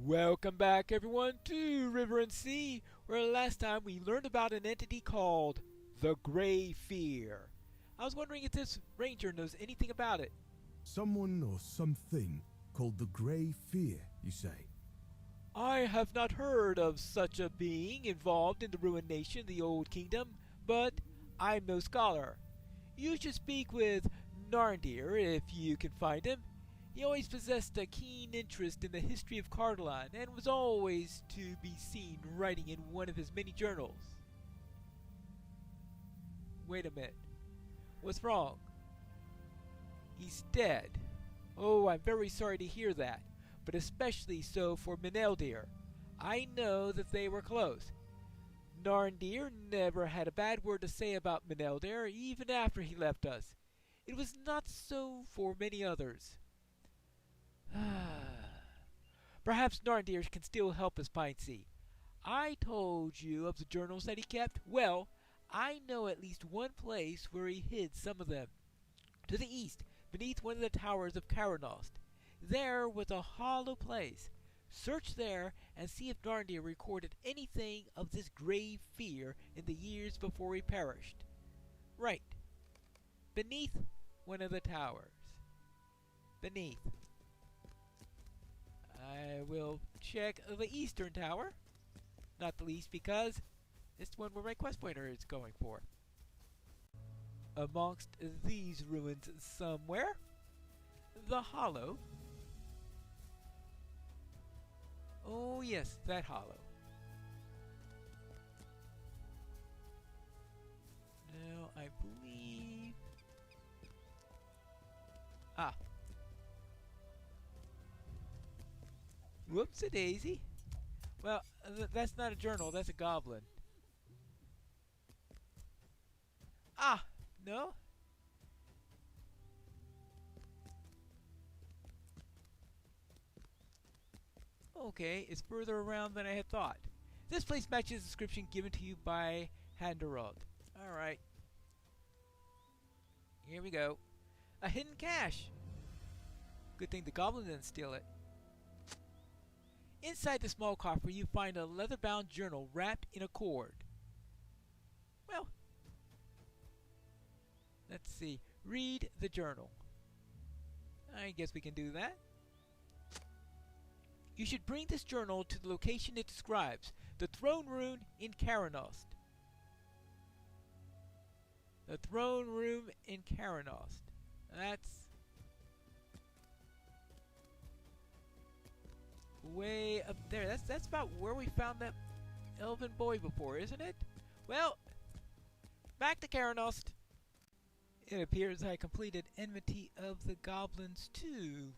Welcome back everyone to River and Sea, where last time we learned about an entity called the Grey Fear. I was wondering if this ranger knows anything about it. Someone or something called the Grey Fear, you say? I have not heard of such a being involved in the ruined nation, the Old Kingdom, but I'm no scholar. You should speak with Narndir if you can find him. He always possessed a keen interest in the history of Cardolan and was always to be seen writing in one of his many journals. Wait a minute. What's wrong? He's dead. Oh, I'm very sorry to hear that, but especially so for Meneldir. I know that they were close. Narndir never had a bad word to say about Meneldir, even after he left us. It was not so for many others. Perhaps Narndir can still help us, Pindsea. I told you of the journals that he kept. Well, I know at least one place where he hid some of them. To the east, beneath one of the towers of Karanost. There was a hollow place. Search there and see if Narndir recorded anything of this grave fear in the years before he perished. Right. Beneath one of the towers. Beneath. I will check the eastern tower. Not the least because it's the one where my quest pointer is going for. Amongst these ruins somewhere, the hollow. Oh yes, that hollow. Now I believe... Ah. Whoops-a-daisy. Well, that's not a journal, that's a goblin. Ah! No? Okay, it's further around than I had thought. This place matches the description given to you by Handerod. Alright. Here we go. A hidden cache! Good thing the goblin didn't steal it. Inside the small coffer you find a leather-bound journal wrapped in a cord. Well, let's see. Read the journal. I guess we can do that. You should bring this journal to the location it describes, the throne room in Karanost. The throne room in Karanost. That's way up there. That's about where we found that elven boy before, isn't it? Well, back to Karanost. It appears I completed Enmity of the Goblins too.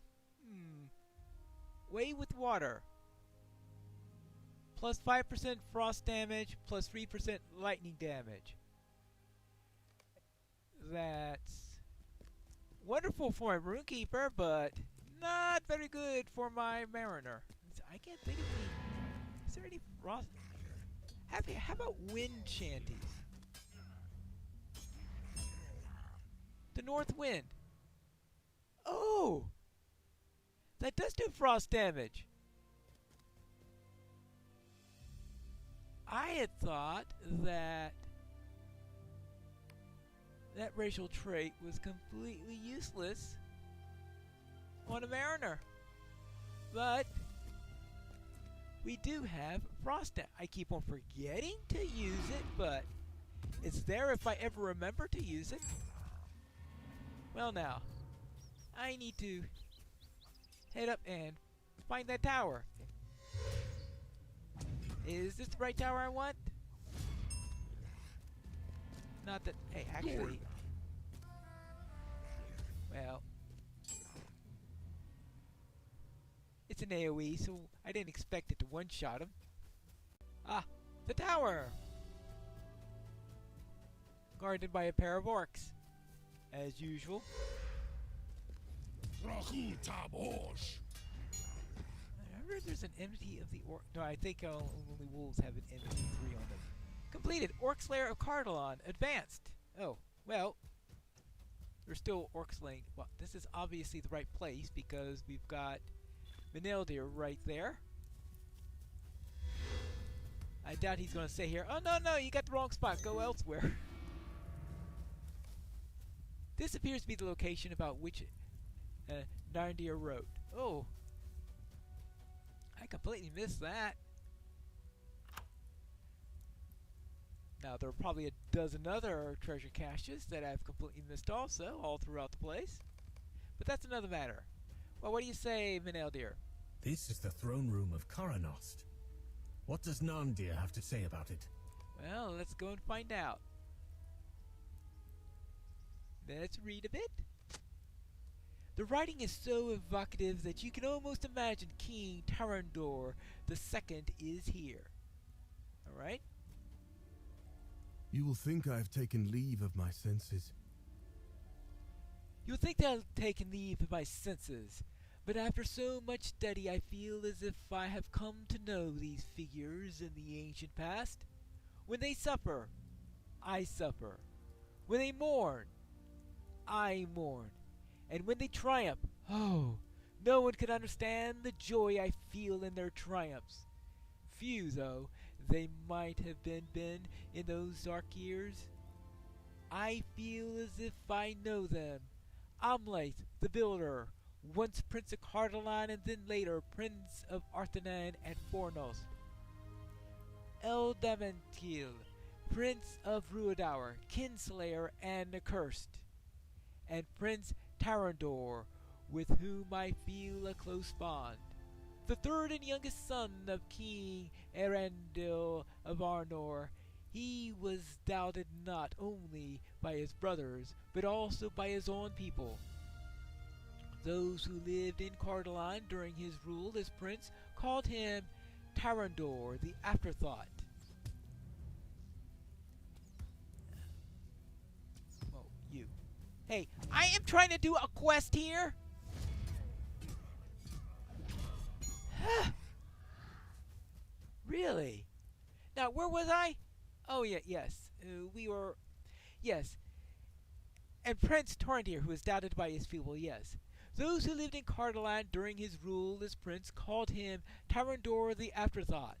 Way with water. Plus 5% frost damage, plus 3% lightning damage. That's wonderful for my runekeeper, but not very good for my mariner. I can't think of any. Is there any frost? How about wind shanties? The north wind. Oh! That does do frost damage. I had thought that that racial trait was completely useless on a mariner. But we do have frost damage. I keep on forgetting to use it, but it's there if I ever remember to use it. Well now, I need to head up and find that tower. Is this the right tower I want? Not that... Hey, actually... Well... It's an AoE, so I didn't expect it to one-shot him. Ah! The tower! Guarded by a pair of orcs. As usual. I heard there's an enmity of the orc. No, I think only wolves have an enmity 3 on them. Completed. Orc Slayer of Cardolan. Advanced. Oh, well. There's still orc slaying. Well, this is obviously the right place because we've got Meneldir right there. I doubt he's going to stay here. Oh, no, no, you got the wrong spot. Go elsewhere. This appears to be the location about which Narndir wrote. Oh, I completely missed that. Now, there are probably a dozen other treasure caches that I've completely missed also, all throughout the place. But that's another matter. Well, what do you say, Mineldir? This is the throne room of Karanost. What does Narndir have to say about it? Well, let's go and find out. Let's read a bit. The writing is so evocative that you can almost imagine King Tarandor II is here. Alright? You will think I have taken leave of my senses. You'll think that I've taken leave of my senses, but after so much study I feel as if I have come to know these figures in the ancient past. When they suffer, I suffer. When they mourn, I mourn. And when they triumph, oh, no one can understand the joy I feel in their triumphs. Few, though, they might have been in those dark years. I feel as if I know them. Amleth, the builder, once Prince of Cardolan and then later Prince of Arthanan and Fornos. Eldamantil, Prince of Ruidour, Kinslayer and Accursed. And Prince Tarandor, with whom I feel a close bond. The third and youngest son of King Erendil of Arnor, he was doubted not only by his brothers, but also by his own people. Those who lived in Cardolan during his rule as prince called him Tarandor, the Afterthought. Oh, you. Hey, I am trying to do a quest here! Really? Now, where was I? Oh, yeah, yes. We were... Yes. And Prince Tarandir, who was doubted by his people, yes. Those who lived in Cardolan during his rule as prince called him Tarandor the Afterthought.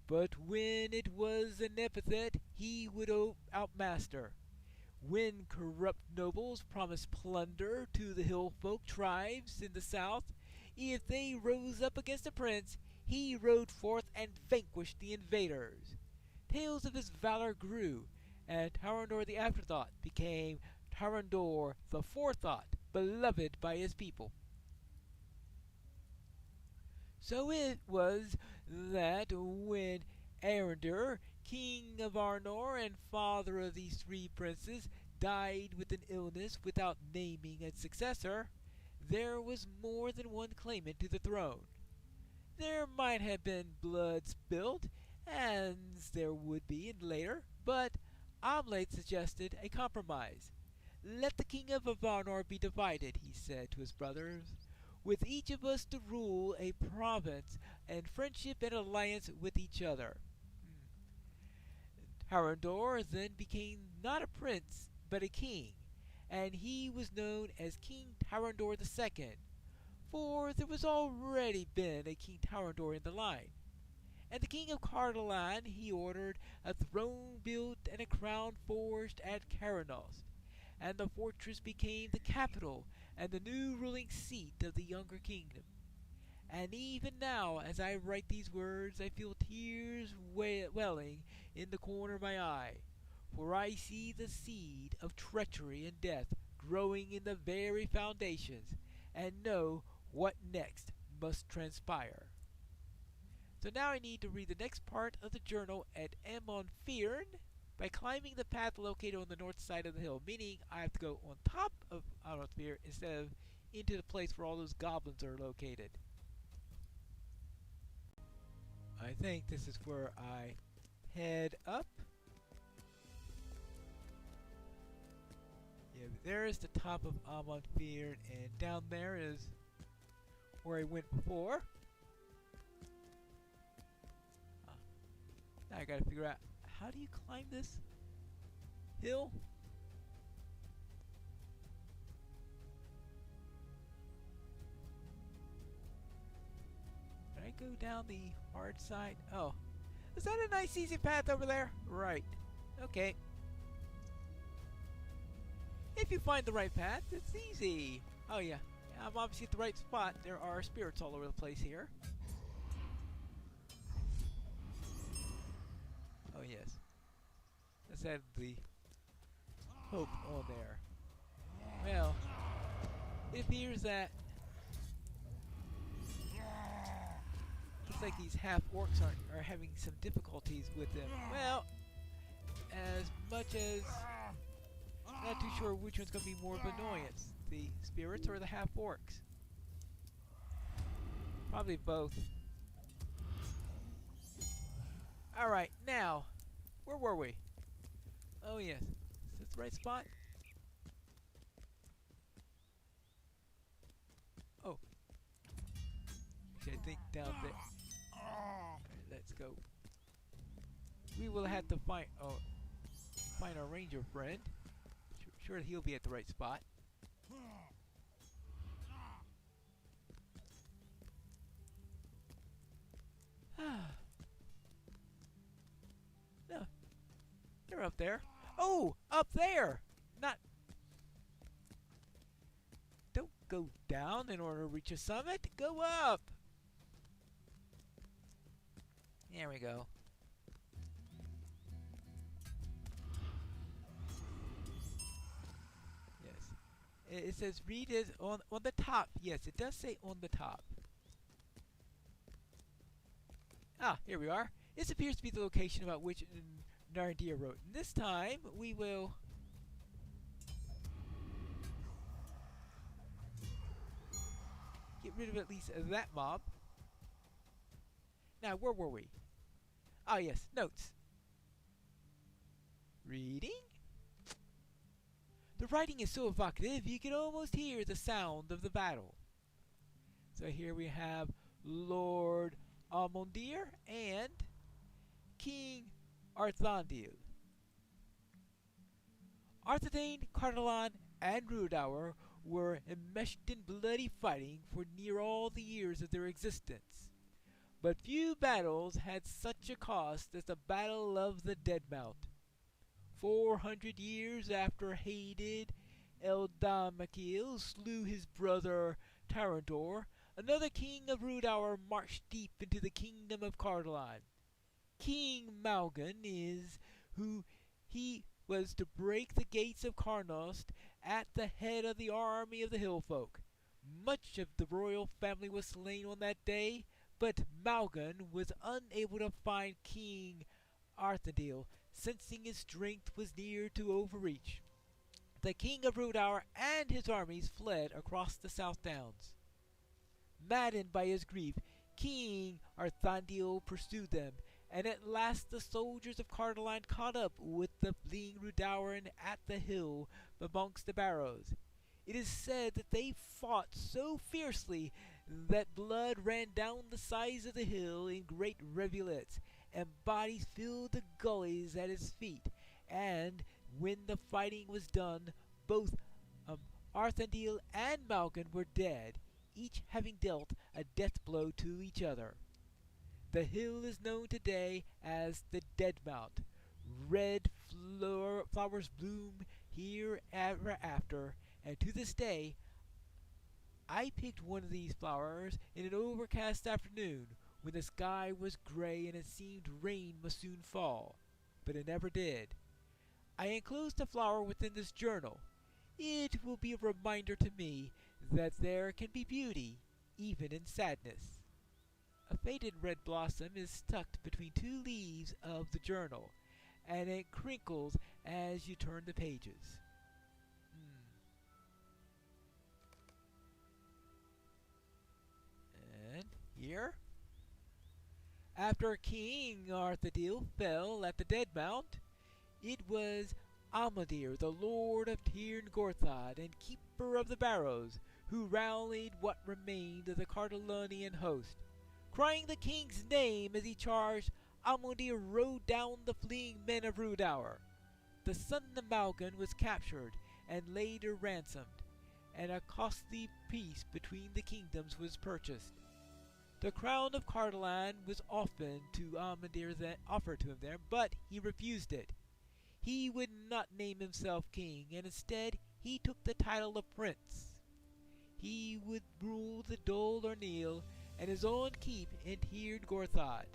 But when it was an epithet, he would outmaster. When corrupt nobles promised plunder to the hillfolk tribes in the south, if they rose up against a prince, he rode forth and vanquished the invaders. Tales of his valor grew, and Tarandor the Afterthought became Tarandor the Forethought, beloved by his people. So it was that when Arendir, king of Arnor and father of these three princes, died with an illness without naming a successor, there was more than one claimant to the throne. There might have been blood spilled, as there would be later, but Amleth suggested a compromise. Let the king of Avarnor be divided, he said to his brothers, with each of us to rule a province and friendship and alliance with each other. Tarandor then became not a prince, but a king, and he was known as King Tarandor II, for there was already been a King Tarandor in the line. And the king of Cardolan he ordered a throne built and a crown forged at Karanost, and the fortress became the capital and the new ruling seat of the younger kingdom. And even now, as I write these words, I feel tears welling in the corner of my eye, for I see the seed of treachery and death growing in the very foundations, and know what next must transpire. So now I need to read the next part of the journal at Amonfirn by climbing the path located on the north side of the hill, meaning I have to go on top of Amonfirn instead of into the place where all those goblins are located. I think this is where I head up. Yeah, there is the top of Amonfirn, and down there is where I went before. Now I gotta figure out, how do you climb this hill? Can I go down the hard side? Oh, Is that a nice easy path over there? Right. Okay. If you find the right path, it's easy. Oh yeah, I'm obviously at the right spot. There are spirits all over the place here. Oh yes. Let's add the hope on there. Well, it appears that looks like these half-orcs are having some difficulties with them. Well, as much as not too sure which one's going to be more of an annoyance, the spirits or the half-orcs. Probably both. Alright, now, where were we? Oh yes, is this the right spot? Oh. Actually, I think down there. Alright, let's go. We will have to find our ranger friend. Sure he'll be at the right spot. No, they're up there. Oh, up there! Not. Don't go down in order to reach a summit. Go up. There we go. It says read is on the top. Yes, it does say on the top. Ah, here we are. This appears to be the location about which Narnia wrote. And this time we will get rid of at least that mob. Now, where were we? Ah, yes, notes. Reading? The writing is so evocative you can almost hear the sound of the battle. So here we have Lord Amondir and King Arthandil. Arthedain, Cardolan, and Rudour were enmeshed in bloody fighting for near all the years of their existence. But few battles had such a cost as the Battle of the Deadmount. 400 years after hated Eldamaquil slew his brother Tarandor, another king of Rudour marched deep into the kingdom of Cardolan. King Malgan is who he was to break the gates of Carnost at the head of the army of the Hillfolk. Much of the royal family was slain on that day, but Malgan was unable to find King Arthandil, sensing his strength was near to overreach. The king of Rudour and his armies fled across the South Downs. Maddened by his grief, King Arthandil pursued them, and at last the soldiers of Cardolan caught up with the fleeing Rudouran at the hill amongst the barrows. It is said that they fought so fiercely that blood ran down the sides of the hill in great rivulets, and bodies filled the gullies at his feet. And when the fighting was done, both Arthandil and Malgan were dead, each having dealt a death blow to each other. The hill is known today as the Deadmount. Red flowers bloom here ever after, and to this day, I picked one of these flowers in an overcast afternoon when the sky was gray and it seemed rain must soon fall, but it never did. I enclosed the flower within this journal. It will be a reminder to me that there can be beauty even in sadness. A faded red blossom is tucked between two leaves of the journal, and it crinkles as you turn the pages. And here, after King Arthandil fell at the Deadmount, it was Amondir, the lord of Tirn Gorthad and keeper of the barrows, who rallied what remained of the Cardolanian host. Crying the king's name as he charged, Amondir rode down the fleeing men of Rudour. The son of Malgan was captured and later ransomed, and a costly peace between the kingdoms was purchased. The crown of Cardolan was often to offered to him there, but he refused it. He would not name himself king, and instead he took the title of prince. He would rule the Dole or Neil, and his own keep in Tir Gorthad.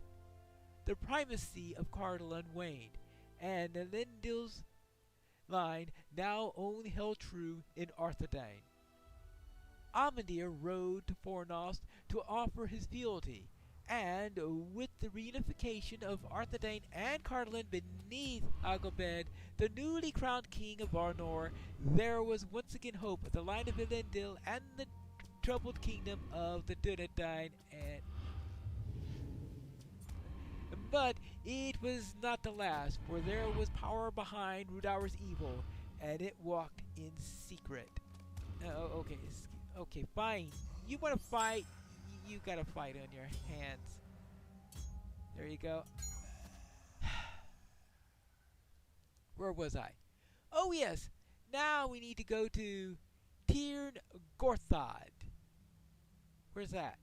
The primacy of Cardolan waned, and Elendil's line now only held true in Arthedain. Amandir rode to Fornost to offer his fealty, and with the reunification of Arthedain and Cardolan beneath Agobed, the newly crowned king of Arnor, there was once again hope of the line of Elendil and the troubled kingdom of the Dunedain. But it was not the last, for there was power behind Rudaur's evil, and it walked in secret. Okay, fine. You want to fight? You gotta fight on your hands. There you go. Where was I? Oh yes, now we need to go to Tir Gorthad. Where's that?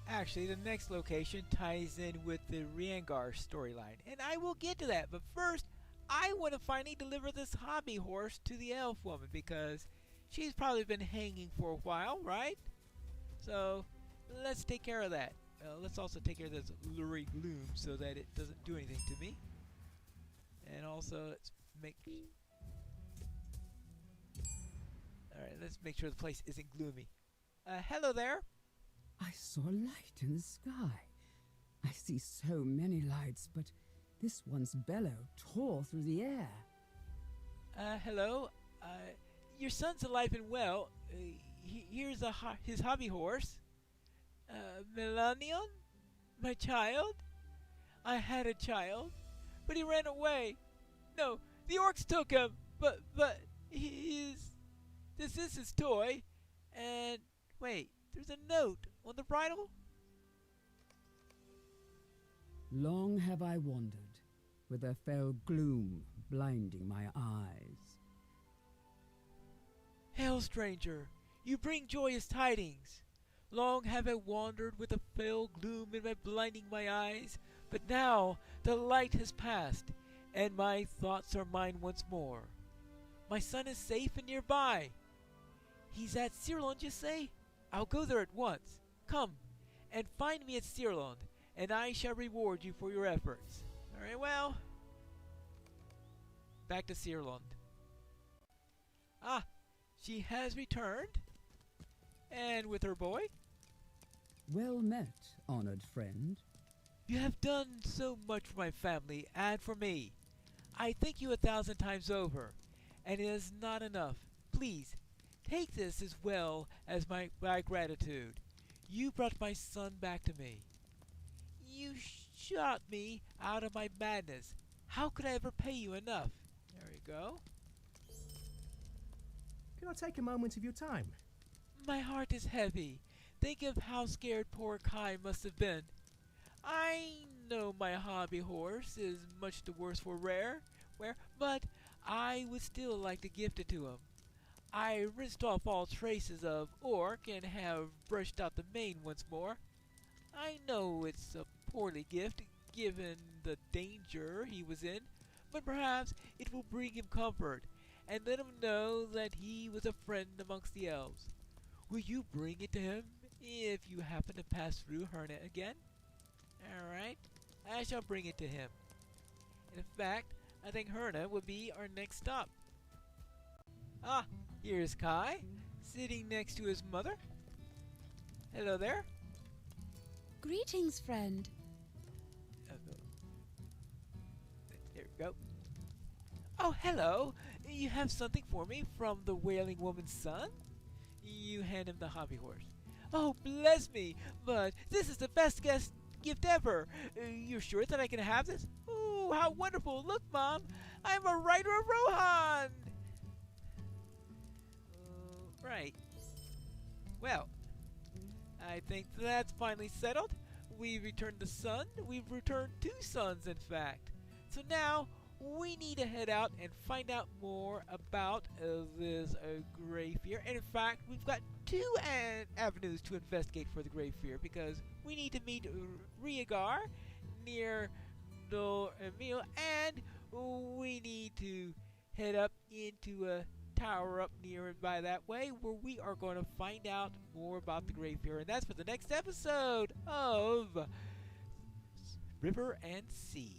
Actually, the next location ties in with the Riangar storyline, and I will get to that, but first, I want to finally deliver this hobby horse to the elf woman, because she's probably been hanging for a while, right? So, let's take care of that. Let's also take care of this lurid gloom so that it doesn't do anything to me. And also, let's make sure the place isn't gloomy. Hello there. I saw a light in the sky. I see so many lights, but this one's bellow tore through the air. Hello. Your son's alive and well. Here's his hobby horse. Melanion? My child? I had a child, but he ran away. No, the orcs took him, but this is his toy. And wait, there's a note on the bridle. Long have I wandered, with a fell gloom blinding my eyes. Hail, stranger, you bring joyous tidings. Long have I wandered with a fell gloom in my blinding my eyes, but now the light has passed, and my thoughts are mine once more. My son is safe and nearby. He's at Cirlond, you say? I'll go there at once. Come, and find me at Cirlond, and I shall reward you for your efforts. Very well. Back to Cirlond. Ah, she has returned? And with her boy? Well met, honored friend. You have done so much for my family and for me. I thank you 1,000 times over, and it is not enough. Please, take this as well as my gratitude. You brought my son back to me. You shot me out of my madness. How could I ever pay you enough? There we go. Can I take a moment of your time? My heart is heavy. Think of how scared poor Kai must have been. I know my hobby horse is much the worse for wear, but I would still like to gift it to him. I rinsed off all traces of orc and have brushed out the mane once more. I know it's a poorly gift, given the danger he was in, but perhaps it will bring him comfort, and let him know that he was a friend amongst the elves. Will you bring it to him if you happen to pass through Herna again? Alright, I shall bring it to him. In fact, I think Herna will be our next stop. Ah, here's Kai, sitting next to his mother. Hello there. Greetings, friend. There we go. Oh, hello. You have something for me from the Wailing Woman's son? You hand him the hobby horse. Oh, bless me, but this is the best gift ever. You're sure that I can have this? Oh, how wonderful. Look, Mom, I'm a rider of Rohan. Right. Well, I think that's finally settled. We've returned the son. We've returned 2 sons, in fact. So now, we need to head out and find out more about this Grey Fear. And in fact, we've got two avenues to investigate for the Grey Fear, because we need to meet Riegar near Emil, and we need to head up into a tower up nearby that way, where we are going to find out more about the Grey Fear. And that's for the next episode of River and Sea.